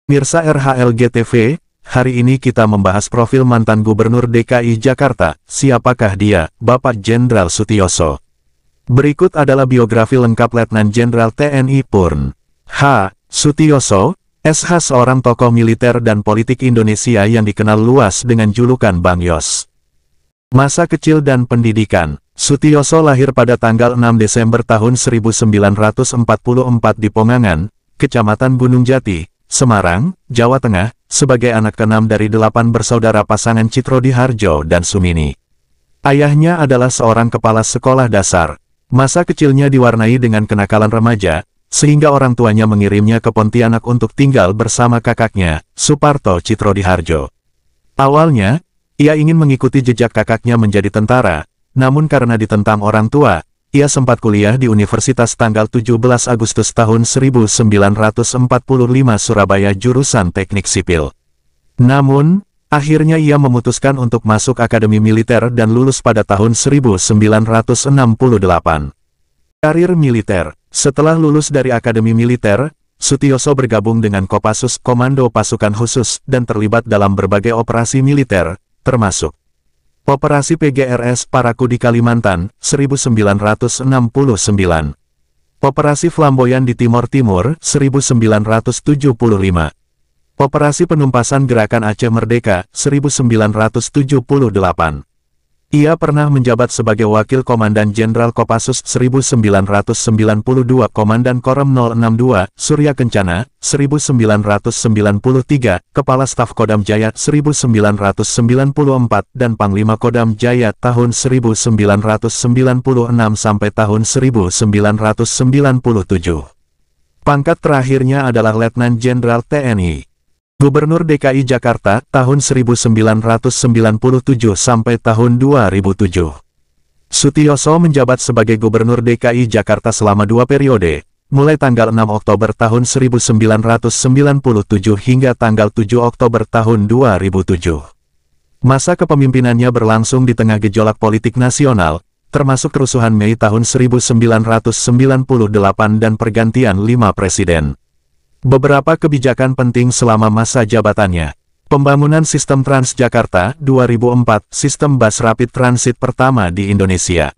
Mirsa RHLG-TV, hari ini kita membahas profil mantan Gubernur DKI Jakarta. Siapakah dia? Bapak Jenderal Sutiyoso. Berikut adalah biografi lengkap Letnan Jenderal TNI Purn. H. Sutiyoso, SH, seorang tokoh militer dan politik Indonesia yang dikenal luas dengan julukan Bang Yos. Masa kecil dan pendidikan. Sutiyoso lahir pada tanggal 6 Desember tahun 1944 di Pongangan, Kecamatan Gunung Jati, Semarang, Jawa Tengah, sebagai anak ke-6 dari 8 bersaudara pasangan Citrodi Harjo dan Sumini. Ayahnya adalah seorang kepala sekolah dasar. Masa kecilnya diwarnai dengan kenakalan remaja, sehingga orang tuanya mengirimnya ke Pontianak untuk tinggal bersama kakaknya, Suparto Citrodi Harjo. Awalnya, ia ingin mengikuti jejak kakaknya menjadi tentara, namun karena ditentang orang tua, ia sempat kuliah di Universitas tanggal 17 Agustus tahun 1945 Surabaya jurusan Teknik Sipil. Namun, akhirnya ia memutuskan untuk masuk Akademi Militer dan lulus pada tahun 1968. Karir militer. Setelah lulus dari Akademi Militer, Sutiyoso bergabung dengan Kopassus, Komando Pasukan Khusus, dan terlibat dalam berbagai operasi militer, termasuk Operasi PGRS Paraku di Kalimantan, 1969. Operasi Flamboyan di Timor Timur, 1975. Operasi Penumpasan Gerakan Aceh Merdeka, 1978. Ia pernah menjabat sebagai Wakil Komandan Jenderal Kopassus 1992, Komandan Korem 062, Surya Kencana, 1993, Kepala Staf Kodam Jaya 1994, dan Panglima Kodam Jaya tahun 1996 sampai tahun 1997. Pangkat terakhirnya adalah Letnan Jenderal TNI. Gubernur DKI Jakarta tahun 1997 sampai tahun 2007. Sutiyoso menjabat sebagai Gubernur DKI Jakarta selama 2 periode, mulai tanggal 6 Oktober tahun 1997 hingga tanggal 7 Oktober tahun 2007. Masa kepemimpinannya berlangsung di tengah gejolak politik nasional, termasuk kerusuhan Mei tahun 1998 dan pergantian 5 presiden. Beberapa kebijakan penting selama masa jabatannya. Pembangunan Sistem Transjakarta 2004, sistem bus rapid transit pertama di Indonesia.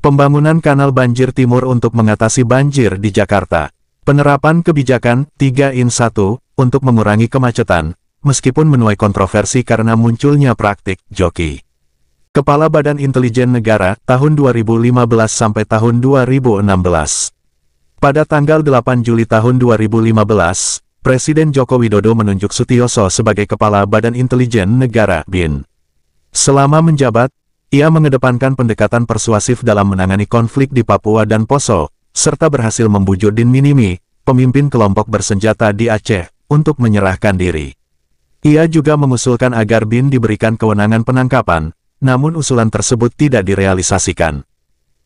Pembangunan Kanal Banjir Timur untuk mengatasi banjir di Jakarta. Penerapan kebijakan 3-in-1 untuk mengurangi kemacetan, meskipun menuai kontroversi karena munculnya praktik joki. Kepala Badan Intelijen Negara tahun 2015 sampai tahun 2016. Pada tanggal 8 Juli tahun 2015, Presiden Joko Widodo menunjuk Sutiyoso sebagai Kepala Badan Intelijen Negara (BIN). Selama menjabat, ia mengedepankan pendekatan persuasif dalam menangani konflik di Papua dan Poso, serta berhasil membujuk Din Minimi, pemimpin kelompok bersenjata di Aceh, untuk menyerahkan diri. Ia juga mengusulkan agar BIN diberikan kewenangan penangkapan, namun usulan tersebut tidak direalisasikan.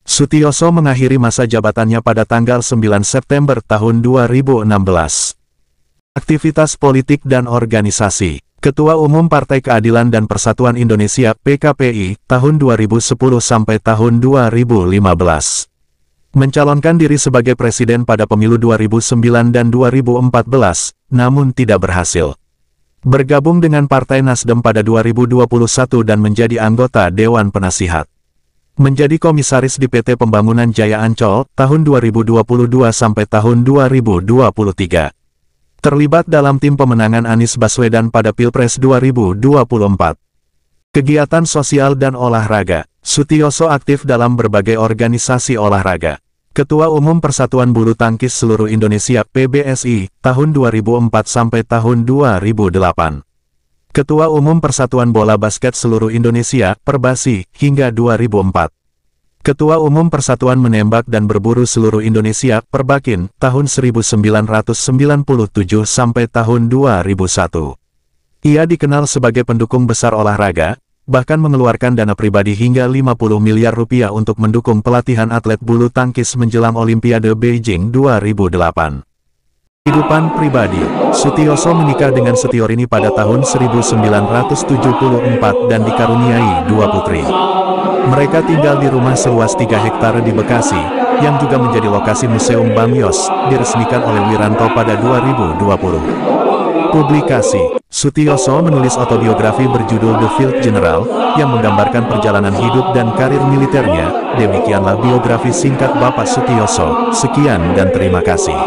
Sutiyoso mengakhiri masa jabatannya pada tanggal 9 September tahun 2016. Aktivitas politik dan organisasi. Ketua Umum Partai Keadilan dan Persatuan Indonesia (PKPI) tahun 2010 sampai tahun 2015. Mencalonkan diri sebagai presiden pada pemilu 2009 dan 2014, namun tidak berhasil. Bergabung dengan Partai Nasdem pada 2021 dan menjadi anggota Dewan Penasihat. Menjadi komisaris di PT Pembangunan Jaya Ancol, tahun 2022 sampai tahun 2023. Terlibat dalam tim pemenangan Anies Baswedan pada Pilpres 2024. Kegiatan sosial dan olahraga. Sutiyoso aktif dalam berbagai organisasi olahraga. Ketua Umum Persatuan Bulu Tangkis Seluruh Indonesia (PBSI), tahun 2004 sampai tahun 2008. Ketua Umum Persatuan Bola Basket Seluruh Indonesia (Perbasi) hingga 2004. Ketua Umum Persatuan Menembak dan Berburu Seluruh Indonesia (Perbakin) tahun 1997 sampai tahun 2001. Ia dikenal sebagai pendukung besar olahraga, bahkan mengeluarkan dana pribadi hingga 50 miliar rupiah untuk mendukung pelatihan atlet bulu tangkis menjelang Olimpiade Beijing 2008. Kehidupan pribadi. Sutiyoso menikah dengan Setiorini pada tahun 1974 dan dikaruniai 2 putri. Mereka tinggal di rumah seluas 3 hektar di Bekasi, yang juga menjadi lokasi Museum Bang Yos, diresmikan oleh Wiranto pada 2020. Publikasi Sutioso menulis autobiografi berjudul The Field General, yang menggambarkan perjalanan hidup dan karir militernya. Demikianlah biografi singkat Bapak Sutioso. Sekian dan terima kasih.